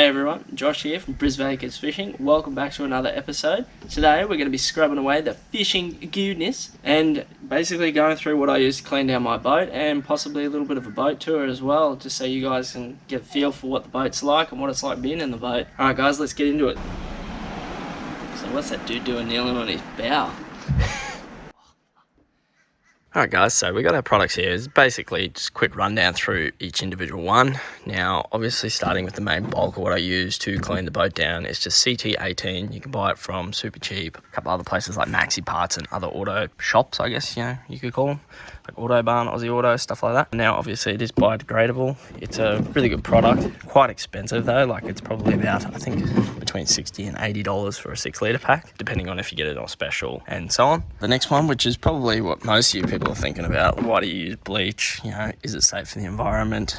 G'day everyone, Josh here from Brisbane Kids Fishing. Welcome back to another episode. Today we're going to be scrubbing away the fishing goodness and basically going through what I use to clean down my boat and possibly a little bit of a boat tour as well, just so you guys can get a feel for what the boat's like and what it's like being in the boat. Alright guys, let's get into it. So what's that dude doing kneeling on his bow? Alright guys, so we got our products here. It's basically just a quick rundown through each individual one. Now, obviously starting with the main bulk of what I use to clean the boat down is just CT18. You can buy it from super cheap. A couple other places like Maxi Parts and other auto shops, I guess, you could call them. Like Autobarn, Aussie Auto, stuff like that. Now, obviously it is biodegradable. It's a really good product. Quite expensive though, like it's probably about, I think, between $60 and $80 for a 6-litre pack, depending on if you get it on special and so on. The next one, which is probably what most of you people are thinking about, why do you use bleach? Is it safe for the environment?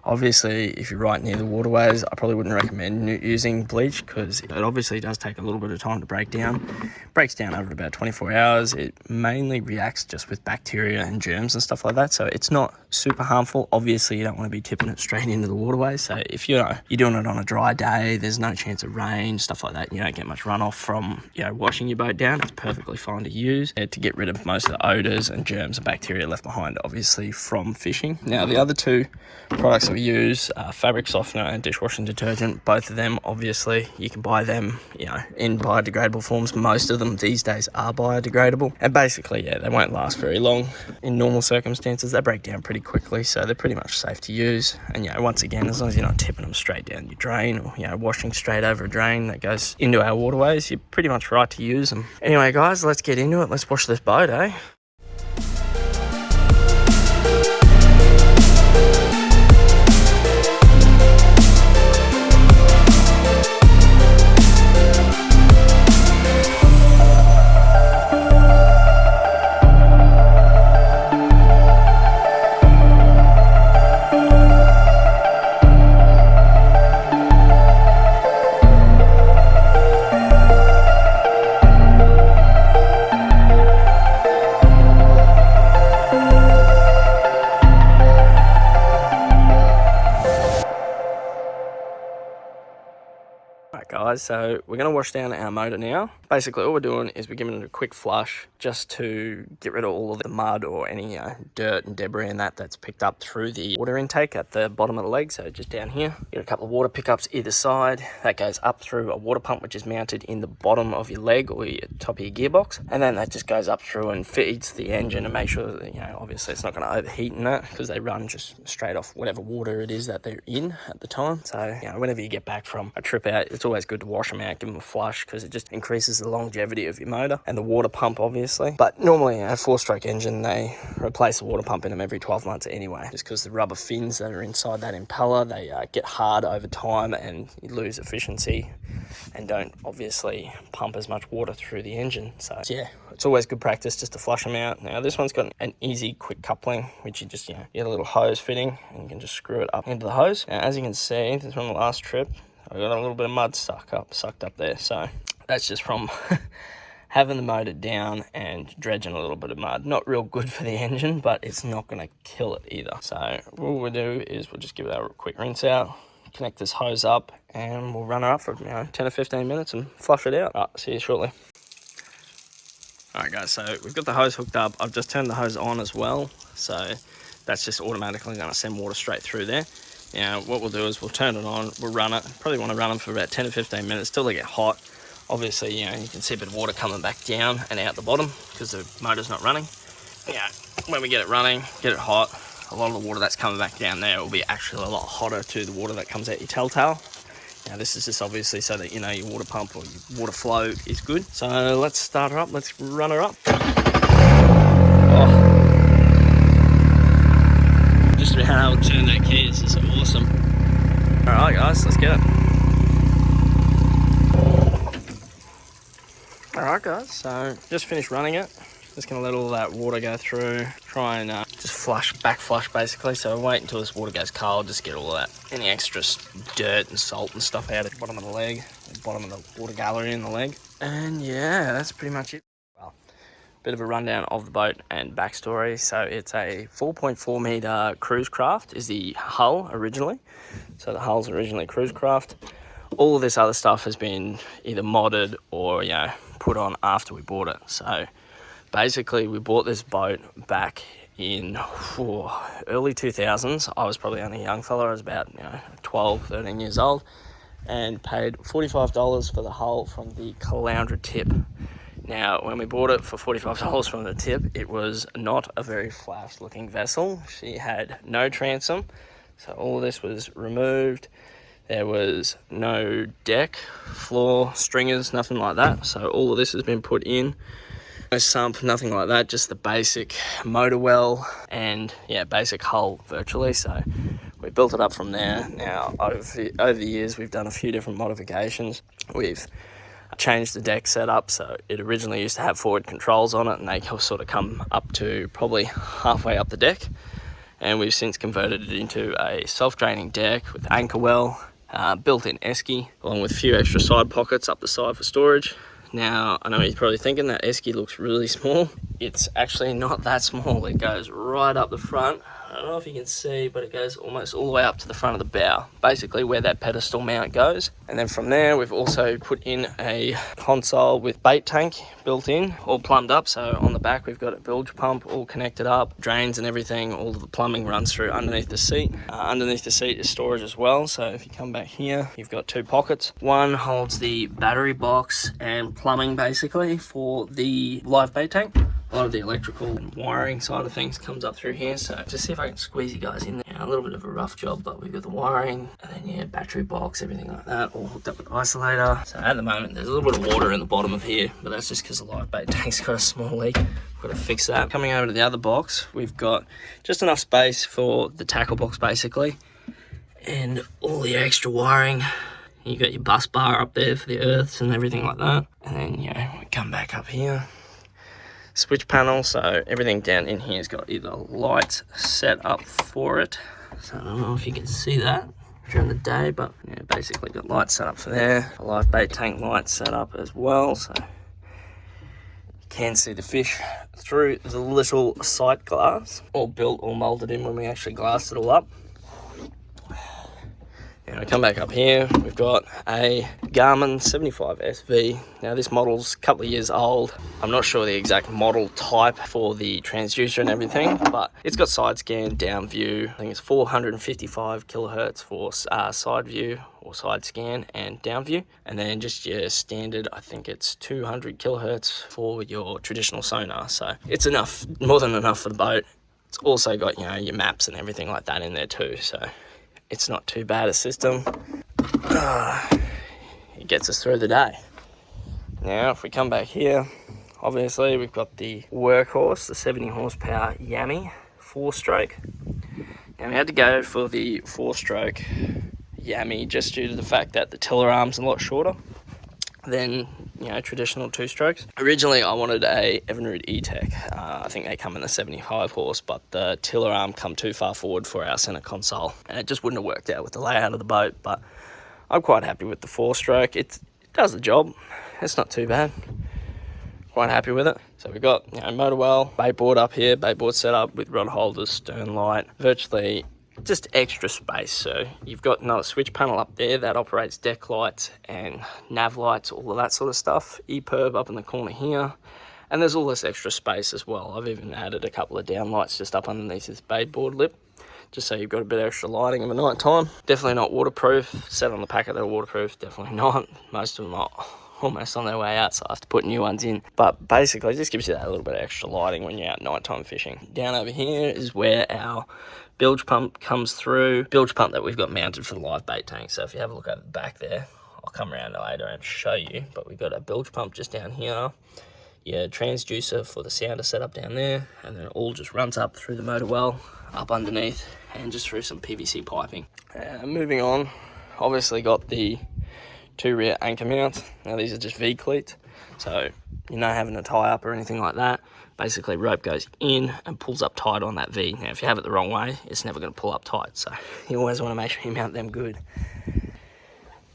Obviously, if you're right near the waterways, I probably wouldn't recommend using bleach because it obviously does take a little bit of time to break down. It breaks down over about 24 hours. It mainly reacts just with bacteria and germs and stuff like that, so it's not super harmful. Obviously, you don't want to be tipping it straight into the waterways, so if you're doing it on a dry day, there's no chance of rain, stuff like that, you don't get much runoff from washing your boat down. It's perfectly fine to use to get rid of most of the odors and germs and bacteria left behind, obviously, from fishing. Now, the other two products that we use are fabric softener and dishwashing detergent. Both of them, obviously, you can buy them in biodegradable forms. Most of them these days are biodegradable, and basically they won't last very long in normal circumstances. They break down pretty quickly, so they're pretty much safe to use. And once again, as long as you're not tipping them straight down your drain or washing straight over a drain that goes into our waterways, you're pretty much right to use them. Anyway guys, let's get into it. Let's wash this boat, eh? Guys, so we're going to wash down our motor now. Basically all we're doing is we're giving it a quick flush just to get rid of all of the mud or any dirt and debris and that's picked up through the water intake at the bottom of the leg. So just down here, you got a couple of water pickups either side. That goes up through a water pump which is mounted in the bottom of your leg or your top of your gearbox, and then that just goes up through and feeds the engine and make sure that obviously it's not going to overheat in that, because they run just straight off whatever water it is that they're in at the time. So whenever you get back from a trip out, it's always good to wash them out, give them a flush, because it just increases the longevity of your motor and the water pump, obviously. But normally a 4-stroke engine, they replace the water pump in them every 12 months anyway, just because the rubber fins that are inside that impeller, they get hard over time and you lose efficiency and don't obviously pump as much water through the engine. So yeah, it's always good practice just to flush them out. Now this one's got an easy quick coupling, which you just get a little hose fitting and you can just screw it up into the hose. Now as you can see, this is from the last trip, I got a little bit of mud sucked up there, so that's just from having the motor down and dredging a little bit of mud. Not real good for the engine, but it's not going to kill it either. So what we'll do is we'll just give it a quick rinse out, connect this hose up, and we'll run it up for 10 or 15 minutes and flush it out. Alright, see you shortly. Alright guys, so we've got the hose hooked up. I've just turned the hose on as well, so that's just automatically going to send water straight through there. Now what we'll do is we'll turn it on, we'll run it. Probably want to run them for about 10 to 15 minutes till they get hot. Obviously, you can see a bit of water coming back down and out the bottom because the motor's not running. When we get it running, get it hot, a lot of the water that's coming back down there will be actually a lot hotter to the water that comes out your telltale. Now this is just obviously so that your water pump or your water flow is good. So let's start her up, let's run her up. Oh. Just being able to turn that key is just awesome. Alright guys, let's get it. Alright guys, so just finished running it. Just going to let all that water go through, try and just back flush basically. So wait until this water goes cold, just get all of that, any extra dirt and salt and stuff out at the bottom of the leg, the bottom of the water gallery in the leg. And yeah, that's pretty much it. Well, bit of a rundown of the boat and backstory. So it's a 4.4 meter cruise craft is the hull originally. So the hull's originally cruise craft. all of this other stuff has been either modded or, you know, put on after we bought it. So basically we bought this boat back in early 2000s. I was probably only a young fella. I was about 12, 13 years old, and paid $45 for the hull from the Caloundra tip. Now, when we bought it for $45 from the tip, it was not a very flash looking vessel. She had no transom, so all this was removed. There was no deck, floor, stringers, nothing like that. So all of this has been put in. No sump, nothing like that, just the basic motor well and basic hull virtually. So we built it up from there. Now, over the years, we've done a few different modifications. We've changed the deck setup. So it originally used to have forward controls on it, and they sort of come up to probably halfway up the deck. And we've since converted it into a self-draining deck with anchor well, built-in esky, along with a few extra side pockets up the side for storage. Now, I know you're probably thinking that esky looks really small. It's actually not that small. It goes right up the front. I don't know if you can see, but it goes almost all the way up to the front of the bow, basically where that pedestal mount goes. And then from there, we've also put in a console with bait tank built in, all plumbed up. So on the back, we've got a bilge pump all connected up, drains and everything. All of the plumbing runs through underneath the seat. Underneath the seat is storage as well. So if you come back here, you've got two pockets. One holds the battery box and plumbing basically for the live bait tank. A lot of the electrical and wiring side of things comes up through here. So just see if I can squeeze you guys in there. A little bit of a rough job, but we've got the wiring and then battery box, everything like that, all hooked up with isolator. So at the moment, there's a little bit of water in the bottom of here, but that's just because the live bait tank's got a small leak. We've got to fix that. Coming over to the other box, we've got just enough space for the tackle box basically, and all the extra wiring. You got your bus bar up there for the earths and everything like that. And then, we come back up here. Switch panel, so everything down in here has got either lights set up for it. So I don't know if you can see that during the day, but basically got lights set up for there. A live bait tank light set up as well, so you can see the fish through the little sight glass. All built, all molded in when we actually glassed it all up. Now we come back up here, we've got a Garmin 75 SV. Now this model's a couple of years old. I'm not sure the exact model type for the transducer and everything, but it's got side scan, down view. I think it's 455 kilohertz for side view or side scan and down view. And then just your standard, I think it's 200 kilohertz for your traditional sonar. So it's enough, more than enough for the boat. It's also got, your maps and everything like that in there too. So it's not too bad a system. It gets us through the day. Now, if we come back here, obviously we've got the workhorse, the 70 horsepower Yami 4-stroke. Now we had to go for the 4-stroke Yami just due to the fact that the tiller arm's a lot shorter than traditional 2-strokes. Originally I wanted a Evinrude E-Tech. I think they come in the 75 horse, but the tiller arm come too far forward for our center console, and it just wouldn't have worked out with the layout of the boat. But I'm quite happy with the 4-stroke. It does the job. It's not too bad. Quite happy with it. So we've got motor well, bait board up here, bait board set up with rod holders, stern light, virtually just extra space. So you've got another switch panel up there that operates deck lights and nav lights, all of that sort of stuff. EPIRB up in the corner here, and there's all this extra space as well. I've even added a couple of down lights just up underneath this bait board lip, just so you've got a bit of extra lighting in the night time. Definitely not waterproof. Said on the packet they're waterproof, definitely not. Most of them are almost on their way out, so I have to put new ones in. But basically it just gives you that little bit of extra lighting when you're out nighttime fishing. Down over here is where our bilge pump comes through. Bilge pump that we've got mounted for the live bait tank. So if you have a look over the back there, I'll come around later and show you, but we've got a bilge pump just down here. Your transducer for the sounder setup down there, and then it all just runs up through the motor well, up underneath, and just through some PVC piping. Moving on, obviously got the 2 rear anchor mounts. Now these are just V-cleats, so you're not having to tie up or anything like that. Basically rope goes in and pulls up tight on that V. Now if you have it the wrong way, it's never going to pull up tight, so you always want to make sure you mount them good.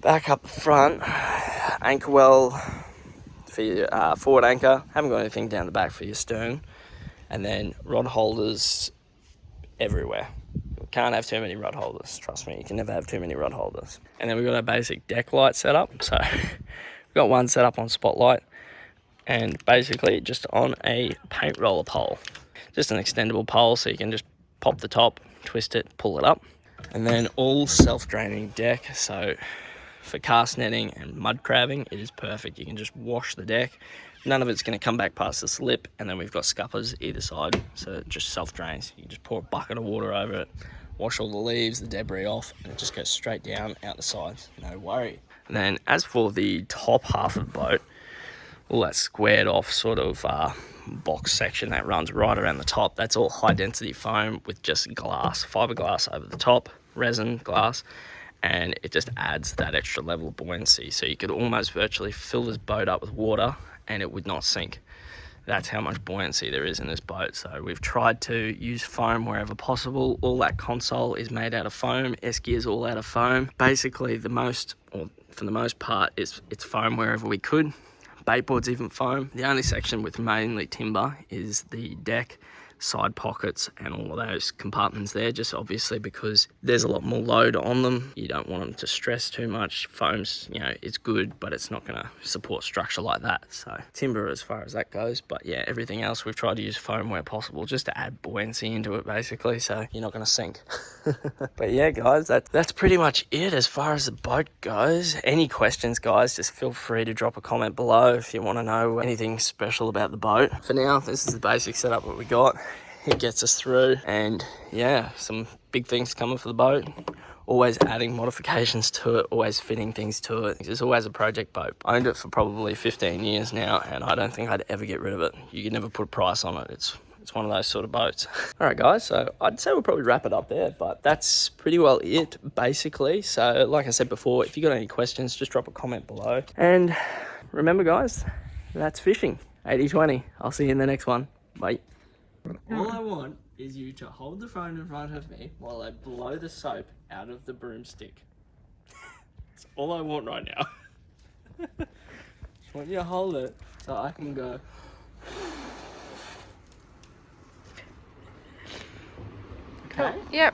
Back up the front, anchor well for your forward anchor. Haven't got anything down the back for your stern, and then rod holders everywhere. Can't have too many rod holders. Trust me, you can never have too many rod holders. And then we've got our basic deck light setup. So we've got one set up on spotlight and basically just on a paint roller pole. Just an extendable pole so you can just pop the top, twist it, pull it up. And then all self-draining deck. So for cast netting and mud crabbing, it is perfect. You can just wash the deck. None of it's going to come back past the slip, and then we've got scuppers either side, so it just self-drains. You can just pour a bucket of water over it, wash all the leaves, the debris off, and it just goes straight down out the sides, no worry. And then as for the top half of the boat, all that squared off sort of box section that runs right around the top, that's all high density foam with just glass, fiberglass over the top, resin, glass, and it just adds that extra level of buoyancy. So you could almost virtually fill this boat up with water and it would not sink. That's how much buoyancy there is in this boat. So we've tried to use foam wherever possible. All that console is made out of foam. Esky is all out of foam. Basically, for the most part, it's foam wherever we could. Baitboard's even foam. The only section with mainly timber is the deck, side pockets, and all of those compartments there, just obviously because there's a lot more load on them. You don't want them to stress too much. Foam's, it's good, but it's not going to support structure like that. So timber as far as that goes, but yeah, everything else we've tried to use foam where possible just to add buoyancy into it basically, so you're not going to sink. But yeah guys, that's pretty much it as far as the boat goes. Any questions guys, just feel free to drop a comment below if you want to know anything special about the boat. For now, this is the basic setup that we got. It gets us through, and yeah, some big things coming for the boat. Always adding modifications to it, always fitting things to it. It's always a project boat. I owned it for probably 15 years now, and I don't think I'd ever get rid of it. You could never put a price on it. It's one of those sort of boats. All right guys, so I'd say we'll probably wrap it up there, but that's pretty well it basically. So like I said before, if you got any questions, just drop a comment below. And remember guys, that's fishing 80-20. I'll see you in the next one. Bye. All I want is you to hold the phone in front of me while I blow the soap out of the broomstick. That's all I want right now. Just want you to hold it so I can go. Okay? Yep.